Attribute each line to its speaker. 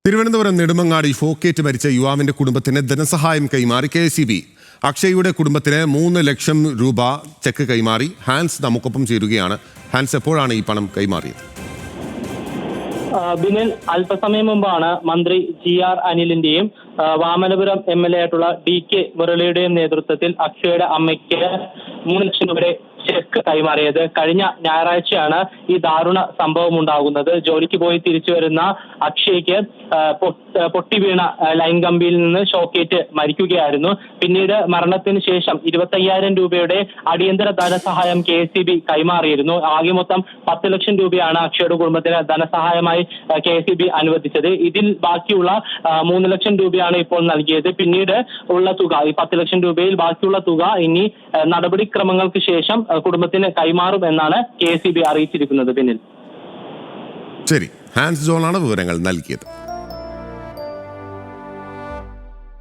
Speaker 1: തിരുവനന്തപുരം നെടുമങ്ങാടി ഫോക്കേറ്റ് മരിച്ച യുവാവിന്റെ കുടുംബത്തിന് ധനസഹായം കൈമാറി KCB. അക്ഷയുടെ കുടുംബത്തിന് 3 ലക്ഷം രൂപ ചെക്ക് കൈമാറി. ഹാൻസ് നമുക്കൊപ്പം ചേരുകയാണ്. ഹാൻസ്, എപ്പോഴാണ് ഈ പണം കൈമാറിയത്?
Speaker 2: ബിനിൽ, അല്പസമയം മുമ്പാണ് മന്ത്രി GR അനിലിന്റെയും വാമനപുരം MLA ആയിട്ടുള്ള DK മുരളിയുടെയും നേതൃത്വത്തിൽ അക്ഷയുടെ അമ്മയ്ക്ക് 3 ലക്ഷം രൂപയുടെ ചെക്ക് കൈമാറിയത്. കഴിഞ്ഞ ഞായറാഴ്ചയാണ് ഈ ദാരുണ സംഭവം ഉണ്ടാകുന്നത്. ജോലിക്ക് പോയി തിരിച്ചു വരുന്ന അക്ഷയ്ക്ക് പൊട്ടി വീണ ലൈൻ കമ്പിയിൽ നിന്ന് ഷോക്കേറ്റ് മരിക്കുകയായിരുന്നു. പിന്നീട് മരണത്തിന് ശേഷം 25,000 രൂപയുടെ അടിയന്തര ധനസഹായം KCB കൈമാറിയിരുന്നു. ആകെ മൊത്തം 10 ലക്ഷം രൂപയാണ് അക്ഷയുടെ കുടുംബത്തിന് ധനസഹായമായി KCB അനുവദിച്ചത്. ഇതിൽ ബാക്കിയുള്ള 3 ലക്ഷം രൂപയാണ് ഇപ്പോൾ നൽകിയത്. പിന്നീട് ഉള്ള തുക, ഈ 10 ലക്ഷം രൂപയിൽ ബാക്കിയുള്ള തുക ഇനി നടപടിക്രമങ്ങൾക്ക് ശേഷം കുടുംബത്തിന് കൈമാറും എന്നാണ് KCB അറിയിച്ചിരിക്കുന്നത്. പിന്നിൽ
Speaker 1: ശരി, ഹാൻസ് ജോണാണ് വിവരങ്ങൾ നൽകിയത്.